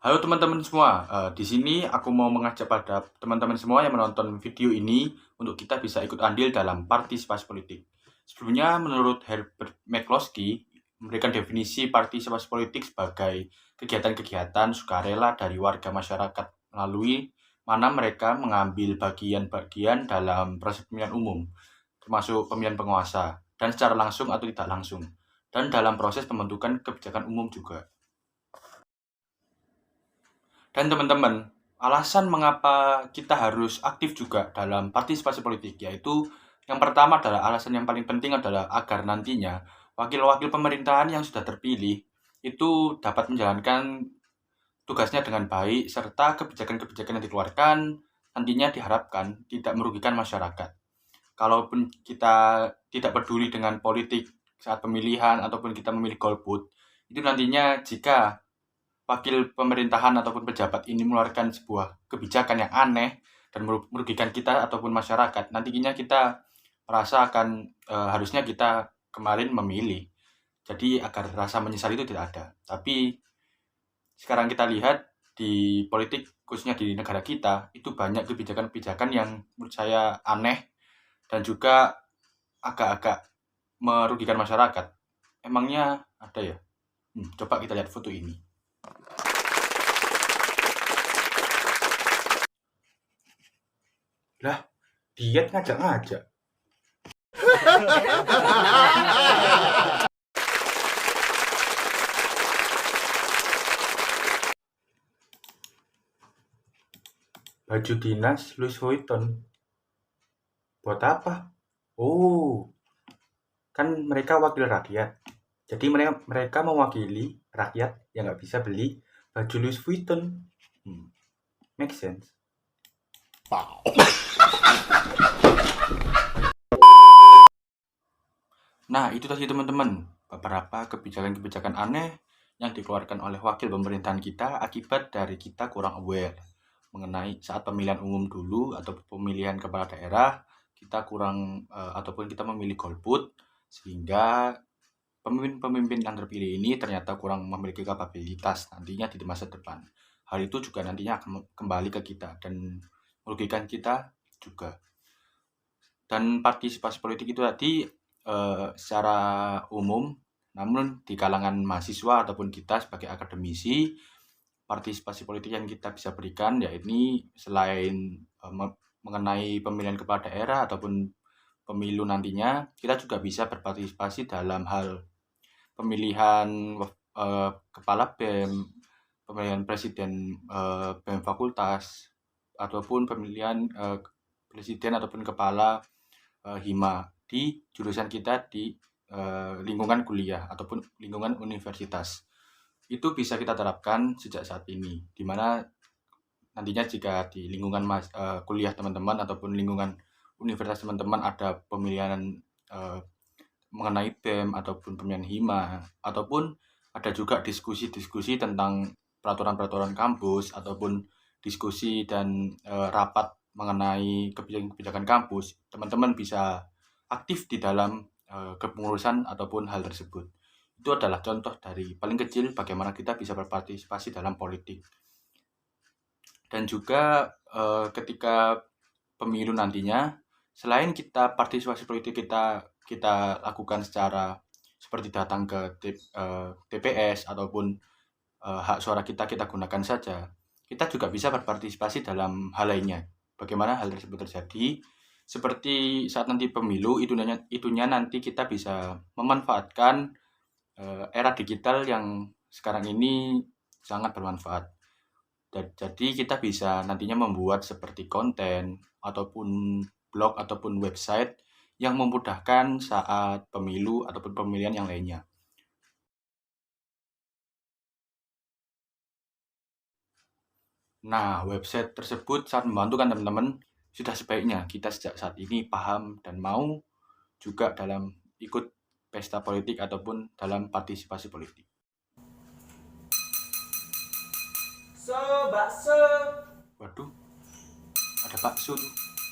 Halo teman-teman semua, di sini aku mau mengajak pada teman-teman semua yang menonton video ini untuk kita bisa ikut andil dalam partisipasi politik. Sebelumnya, menurut Herbert McCloskey, memberikan definisi partisipasi politik sebagai kegiatan-kegiatan sukarela dari warga masyarakat melalui mana mereka mengambil bagian-bagian dalam proses pemilihan umum, termasuk pemilihan penguasa, dan secara langsung atau tidak langsung, dan dalam proses pembentukan kebijakan umum juga. Dan teman-teman, alasan mengapa kita harus aktif juga dalam partisipasi politik, yaitu yang pertama adalah alasan yang paling penting adalah agar nantinya wakil-wakil pemerintahan yang sudah terpilih itu dapat menjalankan tugasnya dengan baik, serta kebijakan-kebijakan yang dikeluarkan nantinya diharapkan tidak merugikan masyarakat. Kalaupun kita tidak peduli dengan politik saat pemilihan ataupun kita memilih golput, itu nantinya jika wakil pemerintahan ataupun pejabat ini mengeluarkan sebuah kebijakan yang aneh dan merugikan kita ataupun masyarakat, nantinya kita merasa akan harusnya kita kemarin memilih. Jadi agar rasa menyesal itu tidak ada. Tapi sekarang kita lihat di politik khususnya di negara kita itu banyak kebijakan-kebijakan yang menurut saya aneh dan juga agak-agak merugikan masyarakat. Emangnya ada ya? Coba kita lihat foto ini. Lah, diet ngajak-ngajak. Baju dinas Louis Vuitton. Buat apa? Oh, kan mereka wakil rakyat. Jadi mereka mewakili rakyat yang nggak bisa beli baju Louis Vuitton. Make sense. Nah, itu tadi teman-teman, beberapa kebijakan-kebijakan aneh yang dikeluarkan oleh wakil pemerintahan kita akibat dari kita kurang aware mengenai saat pemilihan umum dulu atau pemilihan kepala daerah, kita kurang ataupun kita memilih golput, sehingga pemimpin-pemimpin yang terpilih ini ternyata kurang memiliki kapabilitas nantinya di masa depan. Hal itu juga nantinya akan kembali ke kita dan merugikan kita juga. Dan partisipasi politik itu tadi secara umum, namun di kalangan mahasiswa ataupun kita sebagai akademisi, partisipasi politik yang kita bisa berikan ya ini selain mengenai pemilihan kepala daerah ataupun pemilu nantinya, kita juga bisa berpartisipasi dalam hal pemilihan kepala BEM, pemilihan presiden BEM fakultas, ataupun pemilihan presiden ataupun kepala hima di jurusan kita di lingkungan kuliah ataupun lingkungan universitas. Itu bisa kita terapkan sejak saat ini, di mana nantinya jika di lingkungan kuliah teman-teman ataupun lingkungan universitas teman-teman ada pemilihan mengenai BEM ataupun pemilihan hima, ataupun ada juga diskusi-diskusi tentang peraturan-peraturan kampus ataupun diskusi dan rapat mengenai kebijakan-kebijakan kampus, teman-teman bisa aktif di dalam kepengurusan ataupun hal tersebut. Itu adalah contoh dari paling kecil bagaimana kita bisa berpartisipasi dalam politik. Dan juga ketika pemilu nantinya, selain kita partisipasi politik kita lakukan secara seperti datang ke TPS ataupun hak suara kita gunakan saja, kita juga bisa berpartisipasi dalam hal lainnya. Bagaimana hal tersebut terjadi? Seperti saat nanti pemilu, itunya nanti kita bisa memanfaatkan era digital yang sekarang ini sangat bermanfaat. Jadi kita bisa nantinya membuat seperti konten ataupun blog ataupun website yang memudahkan saat pemilu ataupun pemilihan yang lainnya. Nah, website tersebut sangat membantu kan teman-teman. Sudah sebaiknya kita sejak saat ini paham dan mau juga dalam ikut pesta politik ataupun dalam partisipasi politik. Bakso. Waduh, ada bakso tuh.